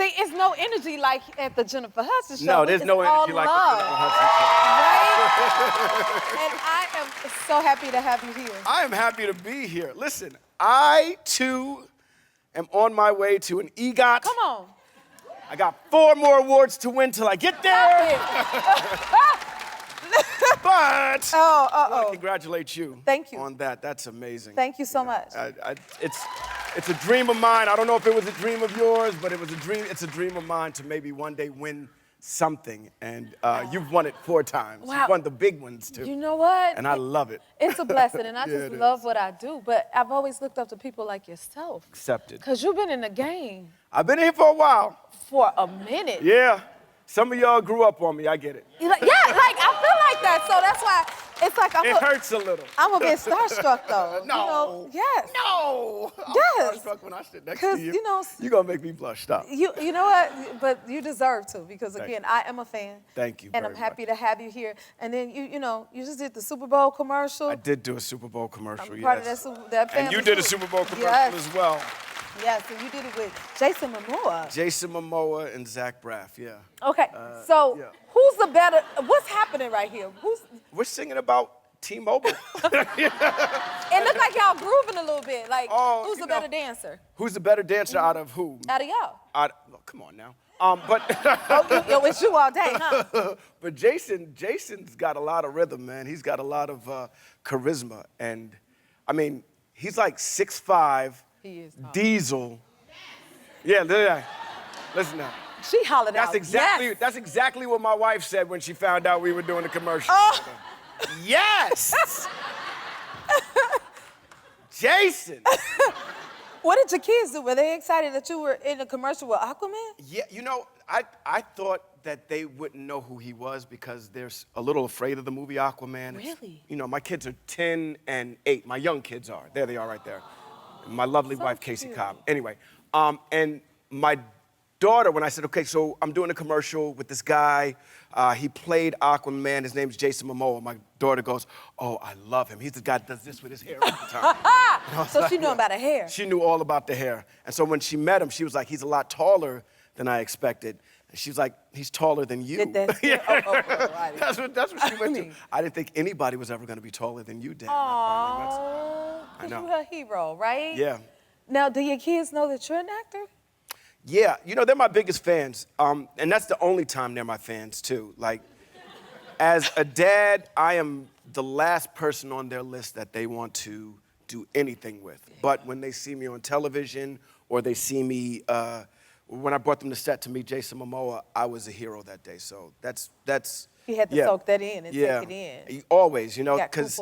See, it's no energy like at the Jennifer Hudson show. No, there's no energy like the Jennifer Hudson show. Right? And I am so happy to have you here. I am happy to be here. Listen, I, too, am on my way to an EGOT. Come on. I got 4 more awards to win till I get there. But I want to congratulate you. Thank you. On that. That's amazing. Thank you so much. It's a dream of mine. I don't know if it was a dream of yours, but it was a dream. It's a dream of mine to maybe one day win something. And you've won it 4 times. Wow. You've won the big ones, too. You know what? And I love it. It's a blessing, and I Yeah, just love what I do. But I've always looked up to people like yourself. Accepted. Because you've been in the game. I've been here for a while. For a minute. Yeah. Some of y'all grew up on me. I get it. Yeah, like I feel like that. So that's why it's like it hurts a little. I'm a bit starstruck though. No. You know, yes. No. Yes. I'm starstruck when I sit next to you. You know, you're gonna make me blush. Stop. You know what? But you deserve to because again, I am a fan. Thank you. And I'm happy to have you here. And then you know, you just did the Super Bowl commercial. I did do a Super Bowl commercial. I'm part of that family. And you did a Super Bowl commercial as well. Yes, and you did it with Jason Momoa. Jason Momoa and Zach Braff, yeah. Okay, who's the better, what's happening right here? We're singing about T-Mobile. It looked like y'all grooving a little bit. Like, who's the better dancer? Who's the better dancer out of who? Out of y'all. Come on now. But it's you all day, huh? But Jason's got a lot of rhythm, man. He's got a lot of charisma. And, I mean, he's like 6'5". He is. Diesel. Yeah, listen now. She hollered out. That's exactly what my wife said when she found out we were doing the commercial. Yes! Jason! What did your kids do? Were they excited that you were in a commercial with Aquaman? Yeah, you know, I thought that they wouldn't know who he was because they're a little afraid of the movie Aquaman. Really? You know, my kids are 10 and 8. My young kids are. There they are right there. My lovely wife, Casey Cobb. Anyway, and my daughter, when I said, okay, so I'm doing a commercial with this guy. He played Aquaman. His name's Jason Momoa. My daughter goes, oh, I love him. He's the guy that does this with his hair all the time. So she knew about the hair. She knew all about the hair. And so when she met him, she was like, he's a lot taller than I expected. And she was like, he's taller than you. Right. That's what she went to. I didn't think anybody was ever going to be taller than you, Dad. Aww, because you're her hero, right? Yeah. Now, do your kids know that you're an actor? Yeah, you know, they're my biggest fans. And that's the only time they're my fans, too. Like, as a dad, I am the last person on their list that they want to do anything with. But when they see me on television or they see me, when I brought them to set to meet Jason Momoa, I was a hero that day. So that's You had to soak that in and take it in. Always, you know, because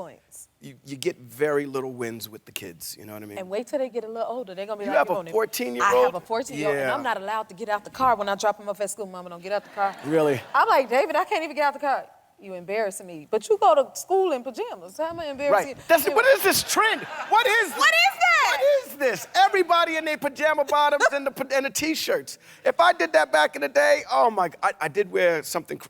you get very little wins with the kids, you know what I mean? And wait till they get a little older. They're going to be you have a 14-year-old? I have a 14-year-old, and I'm not allowed to get out the car when I drop him off at school. Mama, don't get out the car. Really? I'm like, David, I can't even get out the car. You embarrassing me. But you go to school in pajamas. How am I embarrassing you? What is this trend? What is this? What is that? What is this? Everybody in their pajama bottoms and the T-shirts. If I did that back in the day, oh my God, I did wear something.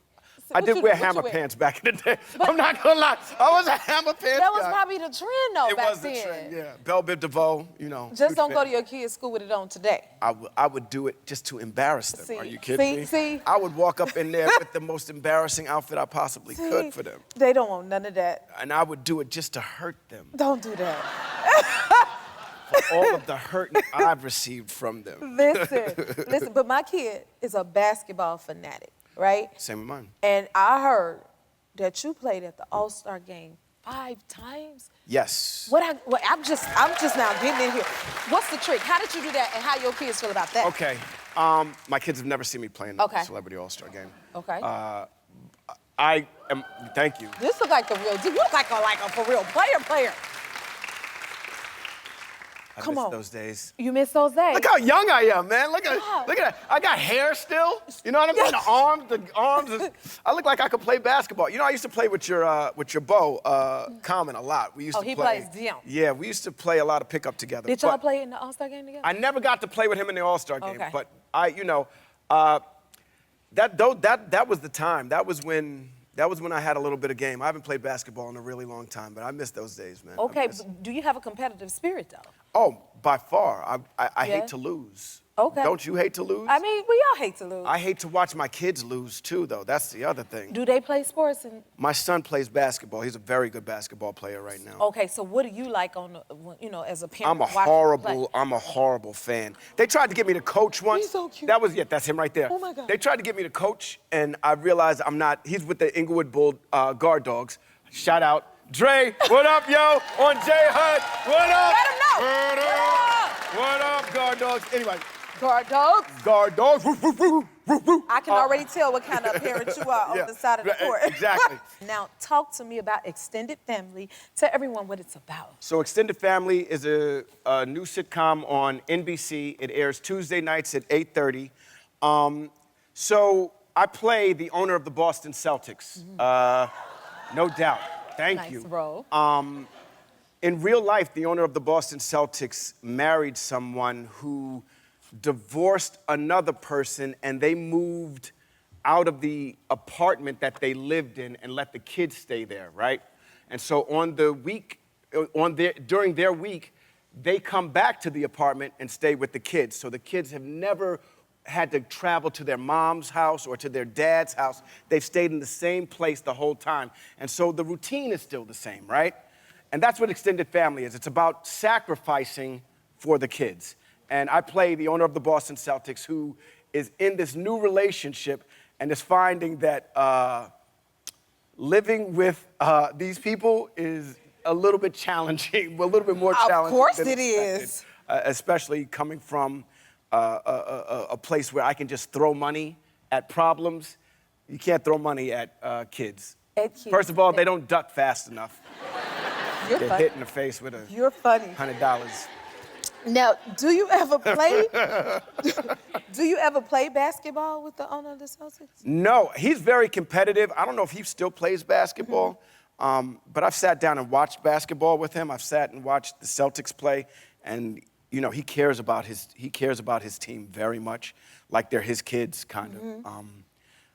I did wear hammer pants back in the day. I'm not gonna lie, I was a hammer pants guy. That was probably the trend though back then. It was the trend, yeah. Belle Biv DeVoe, you know. Just don't go to your kids' school with it on today. I would do it just to embarrass them. Are you kidding me? See? I would walk up in there with the most embarrassing outfit I possibly could for them. They don't want none of that. And I would do it just to hurt them. Don't do that. For all of the hurt I've received from them. Listen, but my kid is a basketball fanatic. Right? Same with mine. And I heard that you played at the All-Star game 5 times. Yes. I'm just now getting in here. What's the trick? How did you do that, and how your kids feel about that? Okay. My kids have never seen me play in the Celebrity All-Star game. Okay. Thank you. This look like the real deal. You look like a for real player. I miss those days. You miss those days? Look how young I am, man. Look at that. I got hair still. You know what I mean? The arms. I look like I could play basketball. You know, I used to play with your beau, Common, a lot. We used to play. He plays Dion. Yeah, we used to play a lot of pickup together. Did y'all play in the All-Star game together? I never got to play with him in the All-Star game, but that was the time. That was when I had a little bit of game. I haven't played basketball in a really long time, but I miss those days, man. Okay, do you have a competitive spirit, though? Oh, by far. I hate to lose. Okay. Don't you hate to lose? I mean, we all hate to lose. I hate to watch my kids lose too, though. That's the other thing. Do they play sports? My son plays basketball. He's a very good basketball player right now. Okay, so what do you like on the, as a parent? I'm a horrible fan. They tried to get me to coach once. He's so cute. That's him right there. Oh my God. They tried to get me to coach, and I realized I'm not. He's with the Inglewood Bull guard dogs. Shout out. Dre, what up, yo? On J Hud, what up? Let him know. What up, guard dogs? Anyway. Guard dogs? Guard dogs. I can already tell what kind of parent you are on the side of the court. Exactly. Now, talk to me about Extended Family. Tell everyone what it's about. So Extended Family is a new sitcom on NBC. It airs Tuesday nights at 8:30. So I play the owner of the Boston Celtics. No doubt. Thank you. Nice role. In real life, the owner of the Boston Celtics married someone who divorced another person, and they moved out of the apartment that they lived in and let the kids stay there, right? And so during their week, they come back to the apartment and stay with the kids. So the kids have never had to travel to their mom's house or to their dad's house. They've stayed in the same place the whole time. And so the routine is still the same, right? And that's what Extended Family is. It's about sacrificing for the kids. And I play the owner of the Boston Celtics who is in this new relationship and is finding that living with these people is a little bit challenging, a little bit more challenging. Of course than it expected, is. Especially coming from a place where I can just throw money at problems. You can't throw money at kids. First of all, they don't duck fast enough. You're Get funny. hit in the face with You're funny. $100. Now, do you ever play? Do you ever play basketball with the owner of the Celtics? No, he's very competitive. I don't know if he still plays basketball, but I've sat down and watched basketball with him. I've sat and watched the Celtics play, and he cares about his team very much, like they're his kids, kind of.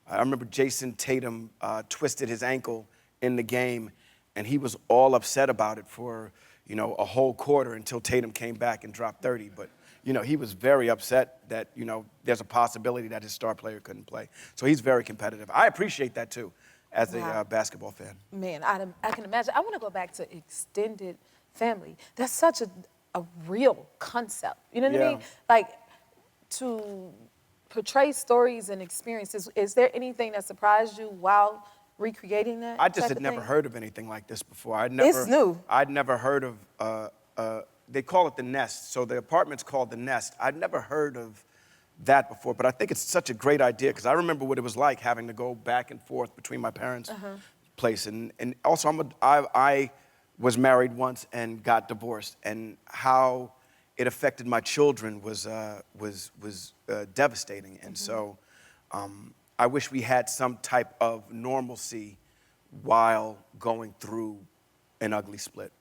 I remember Jason Tatum twisted his ankle in the game, and he was all upset about it for a whole quarter until Tatum came back and dropped 30. But he was very upset that there's a possibility that his star player couldn't play. So he's very competitive. I appreciate that too, as a basketball fan. Man, I can imagine. I want to go back to Extended Family. That's such a real concept. You know what I mean? Like, to portray stories and experiences. Is there anything that surprised you while recreating that? I just had never heard of anything like this before. It's new. I'd never heard of, they call it The Nest. So the apartment's called The Nest. I'd never heard of that before, but I think it's such a great idea because I remember what it was like having to go back and forth between my parents' place. And also, I was married once and got divorced, and how it affected my children was devastating. And so I wish we had some type of normalcy while going through an ugly split.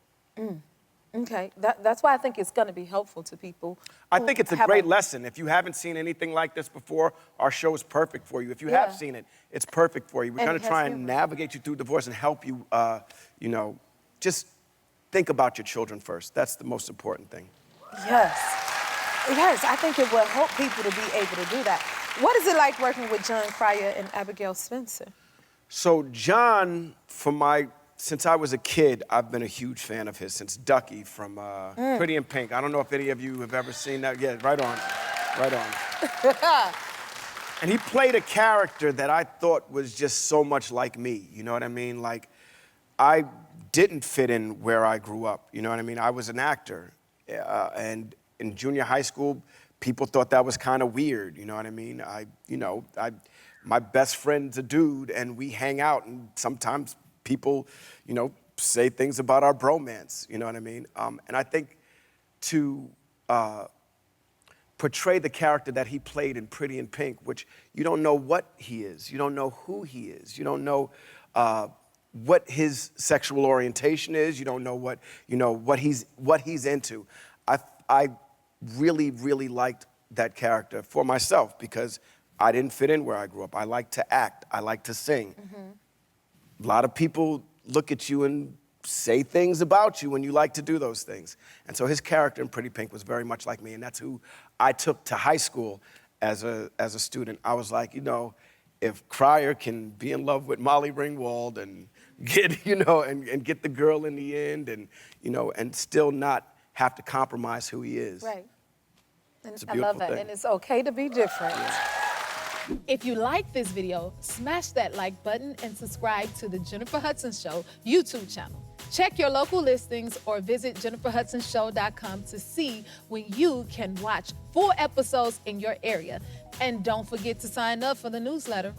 Okay, that's why I think it's going to be helpful to people. I think it's a great lesson. If you haven't seen anything like this before, our show is perfect for you. If you have seen it, it's perfect for you. We're going to try and navigate you through divorce and help you, just think about your children first. That's the most important thing. Yes. Yes, I think it will help people to be able to do that. What is it like working with John Cryer and Abigail Spencer? So John, since I was a kid, I've been a huge fan of his, since Ducky from Pretty in Pink. I don't know if any of you have ever seen that. Yeah, right on, right on. And he played a character that I thought was just so much like me, you know what I mean? Like, I didn't fit in where I grew up, you know what I mean? I was an actor, and in junior high school, people thought that was kind of weird, you know what I mean? My best friend's a dude, and we hang out, and sometimes people, say things about our bromance, you know what I mean? And I think to portray the character that he played in Pretty in Pink, which you don't know what he is, you don't know who he is, you don't know what his sexual orientation is, you don't know what he's into. I really, really liked that character for myself because I didn't fit in where I grew up. I like to act, I like to sing. A lot of people look at you and say things about you when you like to do those things. And so his character in Pretty Pink was very much like me, and that's who I took to high school as a student. I was like, you know, if Cryer can be in love with Molly Ringwald and get, you know, and get the girl in the end, and, you know, and still not have to compromise who he is. Right. And It's a I love beautiful that. thing. And it's okay to be different. If you like this video, smash that like button and subscribe to the Jennifer Hudson Show YouTube channel. Check your local listings or visit jenniferhudsonshow.com to see when you can watch full episodes in your area. And don't forget to sign up for the newsletter.